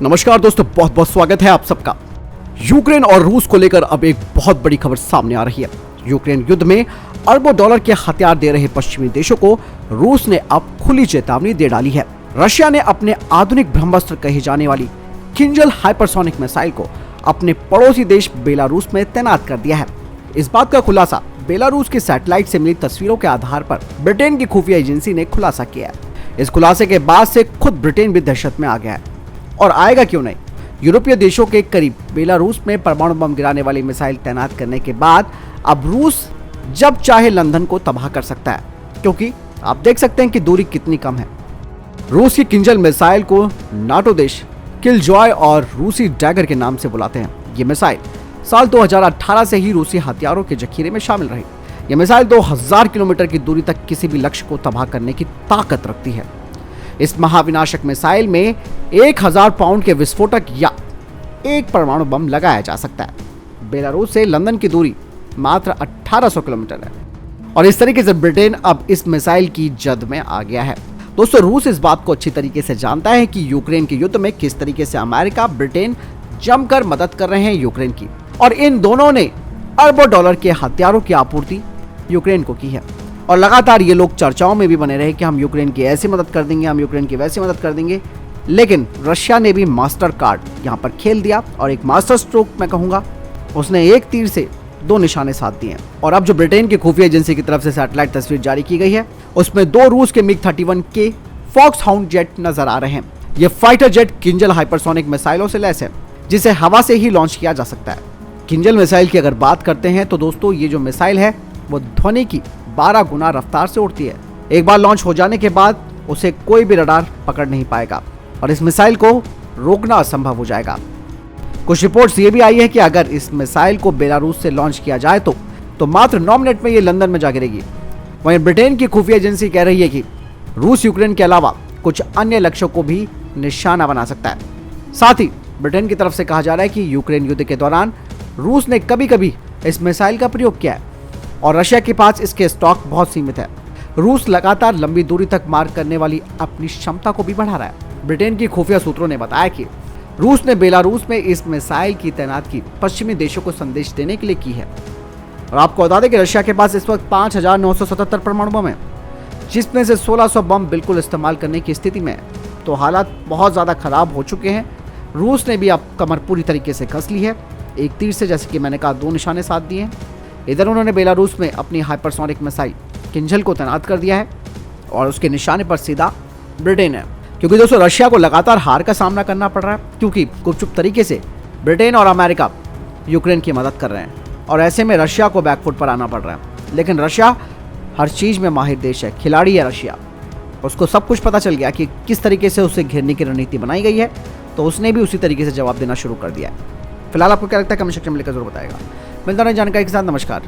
नमस्कार दोस्तों, बहुत बहुत स्वागत है आप सबका। यूक्रेन और रूस को लेकर अब एक बहुत बड़ी खबर सामने आ रही है। यूक्रेन युद्ध में अरबों डॉलर के हथियार दे रहे पश्चिमी देशों को रूस ने अब खुली चेतावनी दे डाली है। रशिया ने अपने आधुनिक ब्रह्मास्त्र कही जाने वाली किंजल हाइपरसोनिक मिसाइल को अपने पड़ोसी देश बेलारूस में तैनात कर दिया है। इस बात का खुलासा बेलारूस की सैटेलाइट से मिली तस्वीरों के आधार पर ब्रिटेन की खुफिया एजेंसी ने खुलासा किया है। इस खुलासे के बाद से खुद ब्रिटेन भी दहशत में आ गया है, और आएगा क्यों नहीं। यूरोपीय देशों के करीब बेलारूस में परमाणु बम गिराने वाली मिसाइल तैनात करने के बाद अब रूस जब चाहे लंदन को तबाह कर सकता है, क्योंकि आप देख सकते हैं कि दूरी कितनी कम है। रूस की किंजल मिसाइल को नाटो देश किलजॉय और रूसी डैगर के नाम से बुलाते हैं। ये मिसाइल साल 2018 से ही रूसी हथियारों के जखीरे में शामिल रही। यह मिसाइल 2000 किलोमीटर की दूरी तक किसी भी लक्ष्य को तबाह करने की ताकत रखती है। इस महाविनाशक मिसाइल में 1000 पाउंड के विस्फोटक या एक परमाणु बम लगाया जा सकता है। बेलारूस से लंदन की दूरी मात्र 1800 किलोमीटर है, और इस तरीके से ब्रिटेन अब इस मिसाइल की जद में आ गया है। दोस्तों, रूस इस बात को अच्छी तरीके से जानता है कि यूक्रेन के युद्ध में किस तरीके से अमेरिका, ब्रिटेन जमकर मदद कर रहे हैं यूक्रेन की, और इन दोनों ने अरबों डॉलर के हथियारों की आपूर्ति यूक्रेन को की है। और लगातार ये लोग चर्चाओं में भी बने रहे कि हम यूक्रेन की ऐसी मदद कर देंगे, हम यूक्रेन की वैसी मदद कर देंगे। लेकिन रशिया ने भी मास्टर कार्ड यहाँ पर खेल दिया, और एक मास्टर स्ट्रोक मैं कहूँगा, उसने एक तीर से दो निशाने साध दिए। और अब जो ब्रिटेन की खुफिया एजेंसी की तरफ से सैटेलाइट तस्वीर जारी की गई है, उसमें 2 रूस के MiG-31 के फॉक्स हाउंड जेट नजर आ रहे हैं। ये फाइटर जेट किंजल हाइपरसोनिक मिसाइलों से लैस है, जिसे हवा से ही लॉन्च किया जा सकता है। किंजल मिसाइल की अगर बात करते हैं तो दोस्तों, ये जो मिसाइल है वो ध्वनि की 12 गुना रफ्तार से उड़ती है। एक बार लॉन्च हो जाने के बाद उसे कोई भी रडार पकड़ नहीं पाएगा, और इस मिसाइल को रोकना असंभव हो जाएगा। कुछ रिपोर्ट्स ये भी आई है कि अगर इस मिसाइल को बेलारूस से लॉन्च किया जाए तो मात्र 9 मिनट में ये लंदन में जा गिरेगी। वहीं ब्रिटेन की खुफिया एजेंसी कह रही है कि रूस यूक्रेन के अलावा कुछ अन्य लक्ष्यों को भी निशाना बना सकता है। साथ ही ब्रिटेन की तरफ से कहा जा रहा है कि यूक्रेन युद्ध के दौरान रूस ने कभी कभी इस मिसाइल का प्रयोग किया है, और रशिया के पास इसके स्टॉक बहुत सीमित है। रूस लगातार लंबी दूरी तक मार करने वाली अपनी क्षमता को भी बढ़ा रहा है। ब्रिटेन की खुफिया सूत्रों ने बताया कि रूस ने बेलारूस में इस मिसाइल की तैनाती पश्चिमी देशों को संदेश देने के लिए की है। और आपको बता दें कि रशिया के पास इस वक्त 5977 परमाणु बम है, जिसमें से 1600 बम बिल्कुल इस्तेमाल करने की स्थिति में है। तो हालात बहुत ज़्यादा खराब हो चुके हैं। रूस ने भी अब कमर पूरी तरीके से कस ली है। एक तीर से, जैसे कि मैंने कहा, 2 निशाने साध दिए हैं। इधर उन्होंने बेलारूस में अपनी हाइपरसोनिक मिसाइल किंजल को तैनात कर दिया है, और उसके निशाने पर सीधा ब्रिटेन है। क्योंकि दोस्तों, रशिया को लगातार हार का सामना करना पड़ रहा है, क्योंकि गुपचुप तरीके से ब्रिटेन और अमेरिका यूक्रेन की मदद कर रहे हैं, और ऐसे में रशिया को बैकफुट पर आना पड़ रहा है। लेकिन रशिया हर चीज़ में माहिर देश है, खिलाड़ी है रशिया। उसको सब कुछ पता चल गया कि किस तरीके से उसे घेरने की रणनीति बनाई गई है, तो उसने भी उसी तरीके से जवाब देना शुरू कर दिया है। फिलहाल आपको क्या लगता है, कमेंट सेक्शन में लिखकर जरूर बताएगा। मिलता है जानकारी के साथ। नमस्कार।